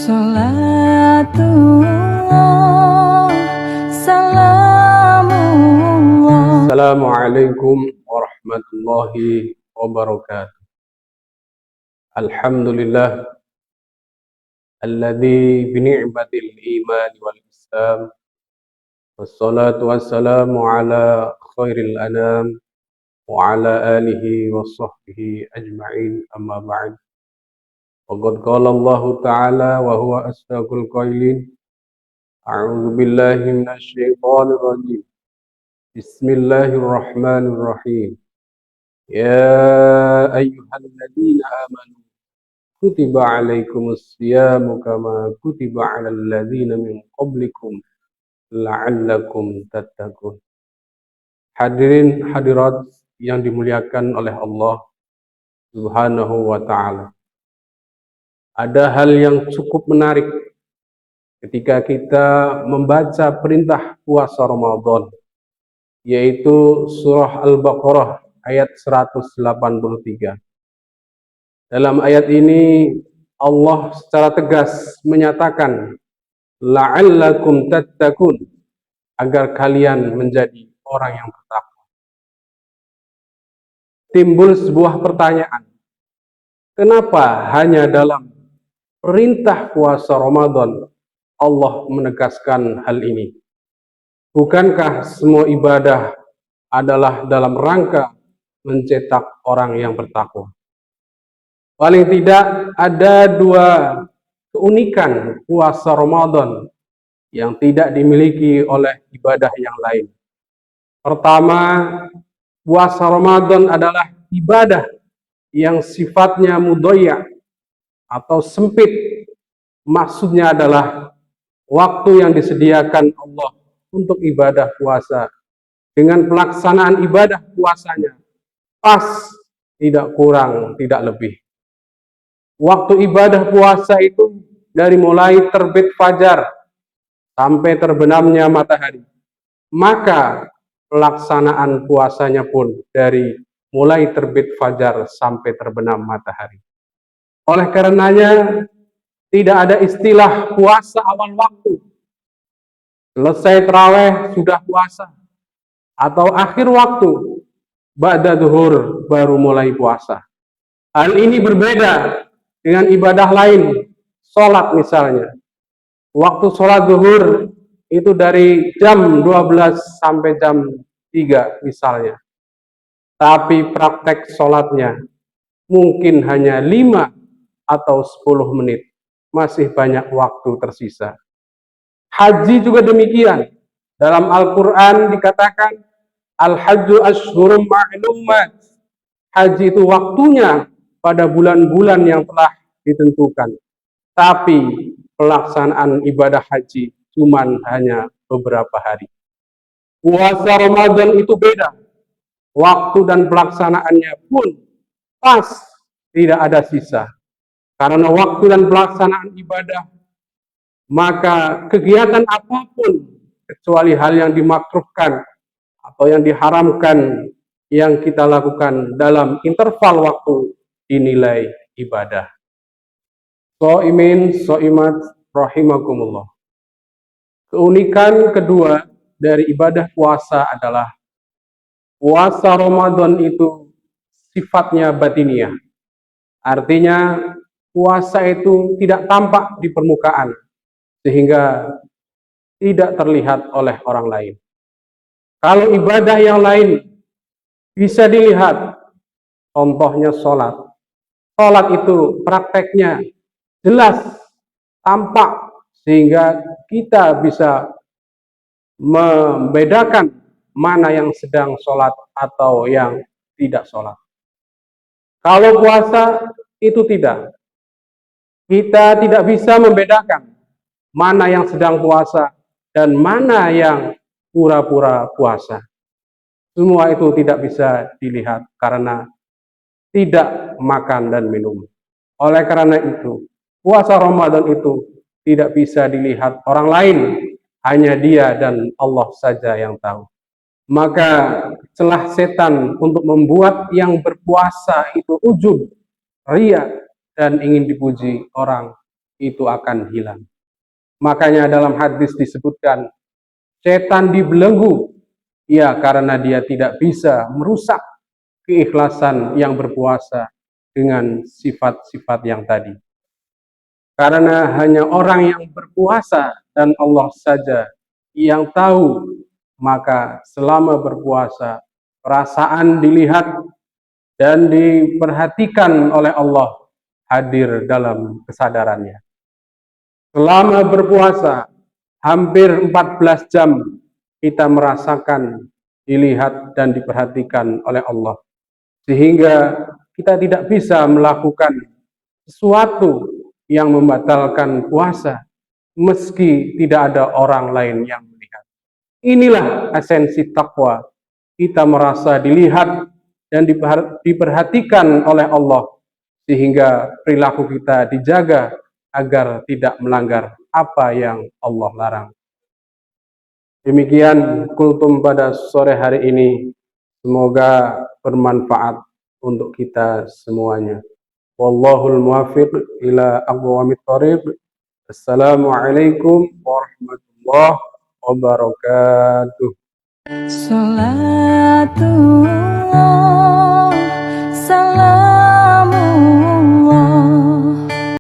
Salatullah, salamullah. Assalamualaikum warahmatullahi wabarakatuh. Alhamdulillah alladzi bi ni'matil iman wal islam wassalatu wassalamu ala khairil anam wa ala alihi wa sahbihi ajma'in, amma ba'd. Waqad qala Allah ta'ala wa huwa asdaqul qailin. A'udzu billahi minasy syaithanir rajim. Bismillahirrahmanirrahim. Ya ayyuhalladzina amanu kutiba alaikumus siyamu kama kutiba alal ladzina min qablikum la'allakum tattaqun. Hadirin hadirat yang dimuliakan oleh Allah Subhanahu wa ta'ala. Ada hal yang cukup menarik ketika kita membaca perintah puasa Ramadan, yaitu surah Al-Baqarah ayat 183. Dalam ayat ini Allah secara tegas menyatakan la'allakum tattaqun, agar kalian menjadi orang yang bertakwa. Timbul sebuah pertanyaan, kenapa hanya dalam perintah puasa Ramadan Allah menegaskan hal ini? Bukankah semua ibadah adalah dalam rangka mencetak orang yang bertakwa? Paling tidak ada dua keunikan puasa Ramadan yang tidak dimiliki oleh ibadah yang lain. Pertama, puasa Ramadan adalah ibadah yang sifatnya mudhayya atau sempit. Maksudnya adalah waktu yang disediakan Allah untuk ibadah puasa dengan pelaksanaan ibadah puasanya pas, tidak kurang, tidak lebih. Waktu ibadah puasa itu dari mulai terbit fajar sampai terbenamnya matahari. Maka pelaksanaan puasanya pun dari mulai terbit fajar sampai terbenam matahari. Oleh karenanya tidak ada istilah puasa awal waktu. Selesai tarawih sudah puasa, atau akhir waktu ba'da zuhur baru mulai puasa. Hal ini berbeda dengan ibadah lain, sholat misalnya. Waktu sholat zuhur itu dari jam 12 sampai jam 3 misalnya. Tapi praktek sholatnya mungkin hanya 5 atau 10 menit. Masih banyak waktu tersisa. Haji juga demikian. Dalam Al-Quran dikatakan, Al-Hajju Ashhurum Ma'lumat. Haji itu waktunya pada bulan-bulan yang telah ditentukan. Tapi pelaksanaan ibadah haji cuman hanya beberapa hari. Puasa Ramadan itu beda. Waktu dan pelaksanaannya pun pas, tidak ada sisa. Karena waktu dan pelaksanaan ibadah, maka kegiatan apapun kecuali hal yang dimakruhkan atau yang diharamkan yang kita lakukan dalam interval waktu dinilai ibadah. Shaimin, shaimat, rahimakumullah. Keunikan kedua dari ibadah puasa adalah puasa Ramadan itu sifatnya batiniah. Artinya puasa itu tidak tampak di permukaan sehingga tidak terlihat oleh orang lain. Kalau ibadah yang lain bisa dilihat, contohnya sholat. Sholat itu prakteknya jelas, tampak, sehingga kita bisa membedakan mana yang sedang sholat atau yang tidak sholat. Kalau puasa itu tidak. Kita tidak bisa membedakan mana yang sedang puasa dan mana yang pura-pura puasa. Semua itu tidak bisa dilihat karena tidak makan dan minum. Oleh karena itu, puasa Ramadan itu tidak bisa dilihat orang lain, hanya dia dan Allah saja yang tahu. Maka celah setan untuk membuat yang berpuasa itu ujub, ria, dan ingin dipuji orang itu akan hilang. Makanya dalam hadis disebutkan, setan dibelenggu, ya karena dia tidak bisa merusak keikhlasan yang berpuasa dengan sifat-sifat yang tadi. Karena hanya orang yang berpuasa dan Allah saja yang tahu, maka selama berpuasa, perasaan dilihat dan diperhatikan oleh Allah hadir dalam kesadarannya. Selama berpuasa, hampir 14 jam kita merasakan, dilihat dan diperhatikan oleh Allah. Sehingga kita tidak bisa melakukan sesuatu yang membatalkan puasa, meski tidak ada orang lain yang melihat. Inilah esensi takwa. Kita merasa dilihat dan diperhatikan oleh Allah, sehingga perilaku kita dijaga agar tidak melanggar apa yang Allah larang. Demikian kultum pada sore hari ini. Semoga bermanfaat untuk kita semuanya. Wallahul muwaffiq ila aqwamit thoriq. Assalamualaikum warahmatullahi wabarakatuh.